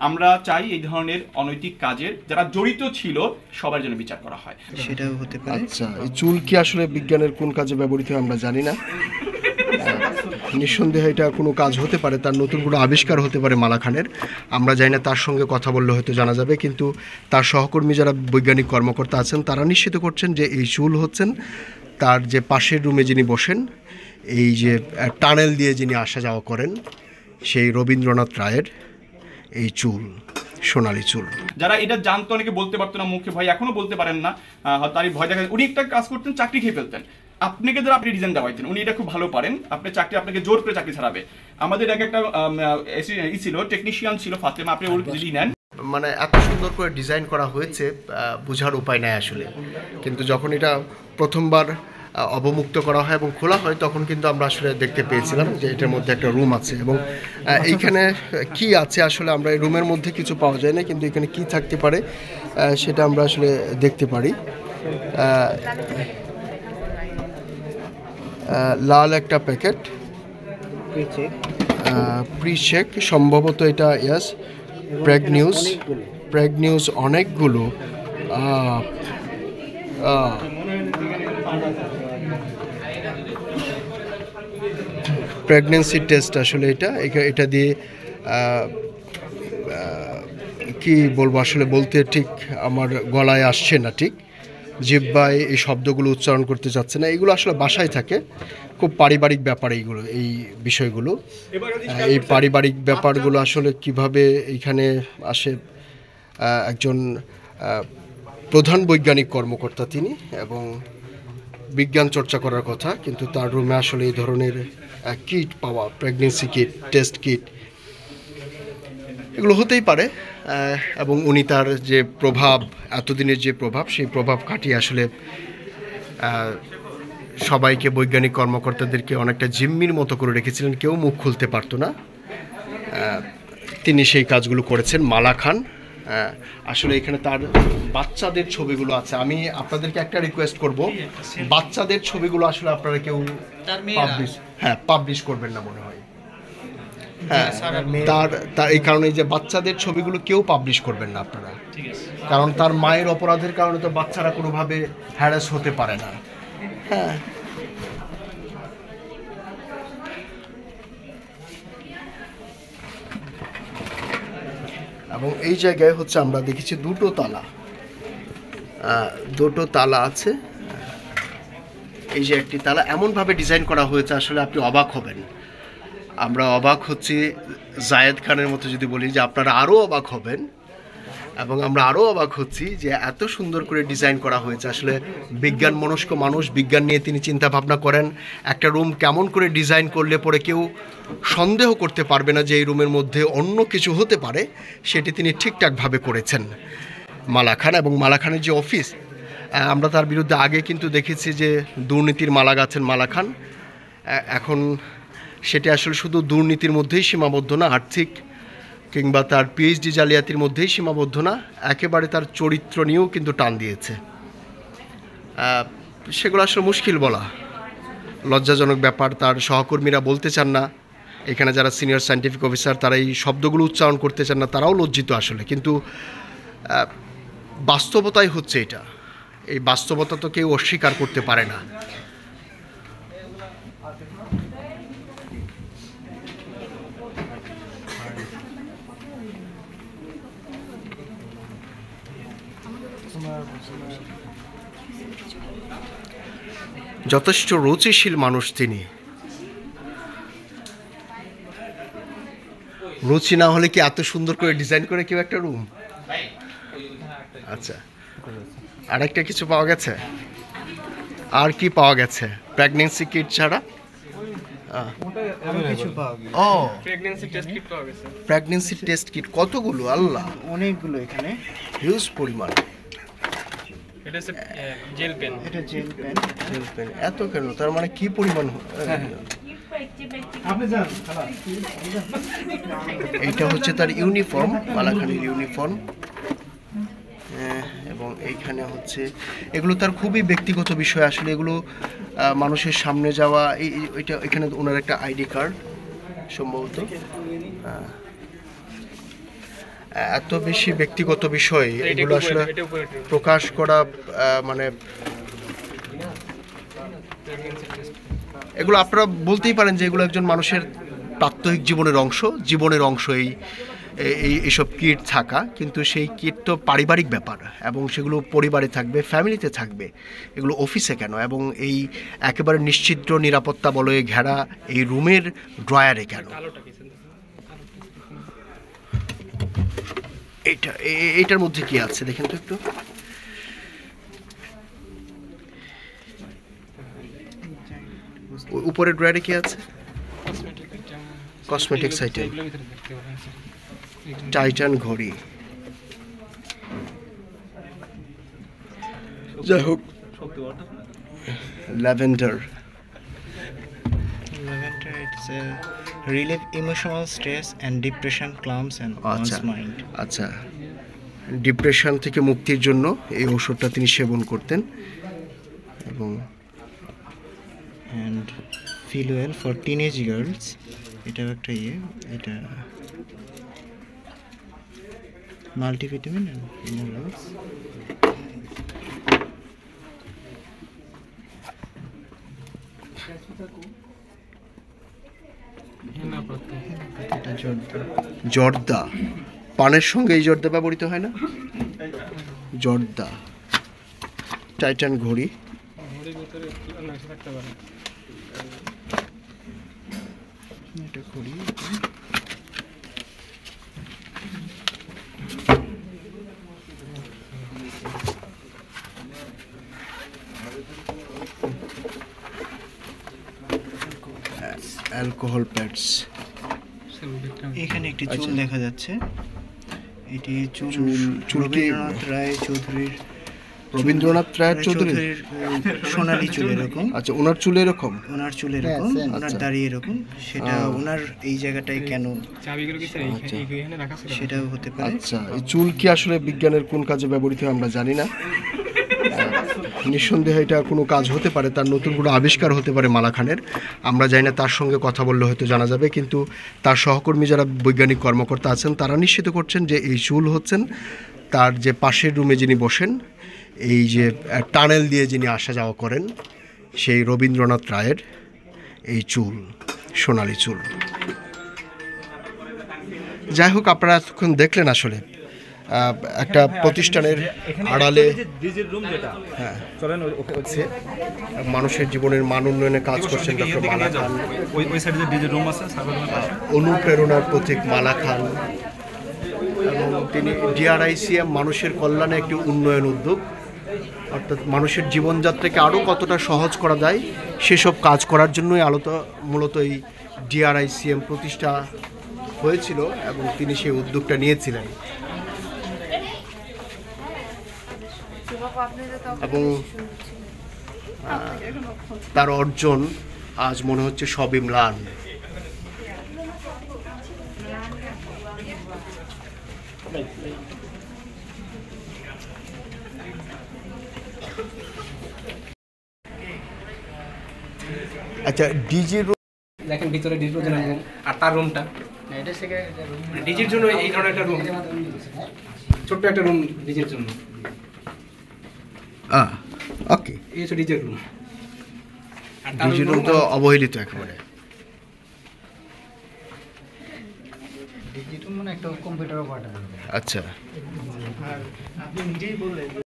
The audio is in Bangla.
আমরা চাই এই ধরনের অনৈতিক কাজের যারা জড়িত ছিল সবার জন্য বিচার করা হয়। সেটাও হতে পারে। আচ্ছা, এই চুল কি আসলে বিজ্ঞানের কোন কাজে ব্যবহৃত হয় আমরা জানি না। নিঃসন্দেহে এটা কোনো কাজ হতে পারে, তার নতুন কোনো আবিষ্কার হতে পারে মালা খানের, আমরা জানি না। তার সঙ্গে কথা বললে হয়তো জানা যাবে। কিন্তু তার সহকর্মী যারা বৈজ্ঞানিক কর্মকর্তা আছেন তারা নিশ্চিত করছেন যে এই চুল হচ্ছেন তার যে পাশের রুমে যিনি বসেন, এই যে টানেল দিয়ে যিনি আসা যাওয়া করেন, সেই রবীন্দ্রনাথ রায়ের এই চুল, সোনালী চুল। যারা এটা জানতো অনেকে বলতে পারতো না মুখে, ভয় এখনো বলতে পারেন না, তার ভয় দেখা। উনি একটা কাজ করতেন, চাকরি খেয়ে ফেলতেন। আপনাকে ধর আপনি ডিজাইন দেওয়াইতেন, উনি এটা খুব ভালো পারেন, আপনি চাকরি আপনাকে জোর করে চাকরি ছাড়াবে। আমাদের একটা ছিল টেকনিশিয়ান ছিল ফাতেমা, আপনি ওর যদি নেন। মানে এত সুন্দর করে ডিজাইন করা হয়েছে, বোঝার উপায় নাই আসলে। কিন্তু যখন এটা প্রথমবার অবমুক্ত করা হয় এবং খোলা হয় তখন কিন্তু আমরা আসলে দেখতে পেয়েছিলাম যে এটার মধ্যে একটা রুম আছে এবং এইখানে কি আছে আসলে আমরা এই রুমের মধ্যে কিছু পাওয়া যায় না, কিন্তু এখানে কি থাকতে পারে সেটা আমরা আসলে দেখতে পারি। লাল একটা প্যাকেট প্রি-চেক, সম্ভবত এটা ইয়াস প্রেগ নিউজ অনেকগুলো। প্রেগনেন্সি টেস্ট আসলে এটা দিয়ে কি বলবো আসলে, বলতে ঠিক আমার গলায় আসছে না, ঠিক জিহ্বায় এই শব্দগুলো উচ্চারণ করতে চাচ্ছে না। এগুলো আসলে বাসায় থাকে, খুব পারিবারিক ব্যাপার এইগুলো, এই বিষয়গুলো, এই পারিবারিক ব্যাপারগুলো আসলে কিভাবে এইখানে আসে। একজন প্রধান বৈজ্ঞানিক কর্মকর্তা তিনি, এবং বিজ্ঞান চর্চা করার কথা, কিন্তু তার রুমে আসলে এই ধরনের কিট পাওয়া, প্রেগনেন্সি কিট, টেস্ট কিট, এগুলো হতেই পারে। এবং উনি তার যে প্রভাব, এতদিনের যে প্রভাব, সেই প্রভাব কাটিয়ে আসলে সবাইকে, বৈজ্ঞানিক কর্মকর্তাদেরকে অনেকটা জিম্মির মতো করে রেখেছিলেন, কেউ মুখ খুলতে পারতো না। তিনি সেই কাজগুলো করেছেন। মালা খান আসলে এখানে তার বাচ্চাদের ছবিগুলো আছে। আমি আপনাদেরকে একটা রিকোয়েস্ট করব, বাচ্চাদের ছবিগুলো আসলে আপনারা কেউ পাবলিশ করবেন না মনে হয়। হ্যাঁ, তার এই কারণে যে বাচ্চাদের ছবিগুলো কেউ পাবলিশ করবেন না আপনারা, কারণ তার মায়ের অপরাধের কারণে তো বাচ্চারা কোনোভাবে হ্যারাস হতে পারে না। হ্যাঁ, এবং এই জায়গায় হচ্ছে আমরা দেখেছি দুটো তালা আছে। এই যে একটি তালা এমনভাবে ডিজাইন করা হয়েছে আসলে আপনি অবাক হবেন। আমরা অবাক হচ্ছি জায়েদ খানের মতো যদি বলি যে আপনারা আরও অবাক হবেন, এবং আমরা আরও অবাক হচ্ছি যে এত সুন্দর করে ডিজাইন করা হয়েছে। আসলে বিজ্ঞান মনস্ক মানুষ, বিজ্ঞান নিয়ে তিনি চিন্তা ভাবনা করেন। একটা রুম কেমন করে ডিজাইন করলে পরে কেউ সন্দেহ করতে পারবে না যে এই রুমের মধ্যে অন্য কিছু হতে পারে, সেটি তিনি ঠিকঠাকভাবে করেছেন মালা খান। এবং মালা খানের যে অফিস, আমরা তার বিরুদ্ধে আগে কিন্তু দেখেছি যে দুর্নীতির মালা গাছেন মালা খান। এখন সেটি আসলে শুধু দুর্নীতির মধ্যেই সীমাবদ্ধ না, আর্থিক কিংবা তার পিএইচডি জালিয়াতির মধ্যেই সীমাবদ্ধ না, একেবারে তার চরিত্র নিয়েও কিন্তু টান দিয়েছে। সেগুলো আসলে মুশকিল বলা, লজ্জাজনক ব্যাপার। তার সহকর্মীরা বলতে চান না, এখানে যারা সিনিয়র সায়েন্টিফিক অফিসার তারা এই শব্দগুলো উচ্চারণ করতে চান না, তারাও লজ্জিত আসলে। কিন্তু বাস্তবতাই হচ্ছে এটা, এই বাস্তবতা তো কেউ অস্বীকার করতে পারে না। যথেষ্ট রুচিশীল মানুষ তিনি। রুচি না হলে কি এত সুন্দর করে ডিজাইন করে কেউ একটা রুম? আচ্ছা, আরেকটা কিছু পাওয়া গেছে? আর কি পাওয়া গেছে প্রেগন্যান্সি কিট ছাড়া? ও, প্রেগন্যান্সি টেস্ট কিট কতগুলো! আল্লাহ, অনেকগুলো, এখানে হিউজ পরিমাণ। এটা হচ্ছে জেল পেন। এটা জেল পেন। এত কেন? তার মানে কি পরিমাণ? এইটা হচ্ছে তার ইউনিফর্ম, মালাখানির ইউনিফর্ম। এবং এইখানে হচ্ছে এগুলো তার খুবই ব্যক্তিগত বিষয় আসলে। এগুলো মানুষের সামনে যাওয়া, ওইটা এখানে ওনার একটা আইডি কার্ড সম্ভবত। এত বেশি ব্যক্তিগত বিষয় এটা এগুলো একটু আসলে এটা উপরে প্রকাশ করা মানে এগুলো আপনারা বলতেই পারেন যে এগুলো একজন মানুষের প্রাত্যহিক জীবনের অংশ এইসব কিট থাকা, কিন্তু সেই কিট তো পারিবারিক ব্যাপার এবং সেগুলো পরিবারে থাকবে, ফ্যামিলিতে থাকবে, এগুলো অফিসে কেন? এবং এই একেবারে নিশ্চিদ্র নিরাপত্তা বলয়ে ঘেরা এই রুমের ড্রয়ারে কেন? আলোটা কিছু এইটার মধ্যে কি আছে দেখেন তো একটু। উপরের ড্রয়ারে কি আছে? কসমেটিক্স আইটেম, টাইটান ঘড়ি। যাই হোক, lavender. Lavender, it's a relieve emotional stress and depression clumps and আচ্ছা one's mind. আচ্ছা, ডিপ্রেশন থেকে মুক্তির জন্য এই ওষুধটা তিনি সেবন করতেন। এবং And feel well for teenage girls. এটাও একটা এটা মাল্টিভিটামিন and minerals. এটা জর্দা। জর্দা, পানের সঙ্গে এই জর্দা ব্যবহৃত হয় না? জর্দা, টাইটান ঘড়ি। ঘড়ির ভিতরে অন্য কিছু থাকতে পারে। এটা করি অ্যালকোহল প্যাডস। এখানে একটি চুল আচ্ছা। দেখা যাচ্ছে। এটি চুল চুল কি? রবীন্দ্রনাথ রায় চৌধুরীর রবীন্দ্রনাথ রায় চৌধুরী? সোনালী চুল এরকম, আচ্ছা, ওনার চুল এরকম? ওনার চুল এরকম, ওনার আচ্ছা। দাড়ি এরকম। সেটা ওনার এই জায়গাটায় কেন চাবিগুলো কি স্যার এইখানে রাখা ছিল? সেটাও হতে পারে। আচ্ছা, এই চুল কি আসলে বিজ্ঞানের কোন কাজে ব্যবহৃত হয় আমরা জানি না। নিঃসন্দেহে এটা কোনো কাজ হতে পারে, তার নতুন কোনো আবিষ্কার হতে পারে মালা খানের, আমরা জানি না। তার সঙ্গে কথা বললে হয়তো জানা যাবে। কিন্তু তার সহকর্মী যারা বৈজ্ঞানিক কর্মকর্তা আছেন তারা নিশ্চিত করছেন যে এই চুল হচ্ছেন তার যে পাশের রুমে যিনি বসেন, এই যে টানেল দিয়ে যিনি আসা যাওয়া করেন, সেই রবীন্দ্রনাথ রায়ের এই চুল, সোনালী চুল। যাই হোক, আপনারা এতক্ষণ দেখলেন আসলে একটা প্রতিষ্ঠানের আড়ালে হ্যাঁ হচ্ছে মানুষের জীবনের মান উন্নয়নে কাজ করছেন ডক্টর মালা খান, ওই সাইডে যে ডিজের রুম আছে সার্ভার রুমের পাশে। অনুপ্রেরণার প্রতীক মালা খান। এবং তিনি ডিআরআইসিএম মানুষের কল্যাণে একটি উন্নয়ন উদ্যোগ, অর্থাৎ মানুষের জীবনযাত্রাকে আরও কতটা সহজ করা যায় সেসব কাজ করার জন্যই মূলত এই ডিআরআইসিএম প্রতিষ্ঠা হয়েছিল এবং তিনি সেই উদ্যোগটা নিয়েছিলেন। এবং তার অর্জন আজ মনে হচ্ছে সবই ম্লান। আচ্ছা, ডিজির দেখেন ভিতরে ডিজির জন্য রুম আর তার রুমটা ডিজির জন্য এই ধরনের একটা রুম, ছোট্ট একটা রুম ডিজির জন্য। ওকে, এই হচ্ছে ডিজির রুম। ডিজির রুম তো অবহেলিত একেবারে। ডিজির রুম মানে একটা কম্পিউটারও পাঠানো। আচ্ছা, আপনি নিজেই বললেন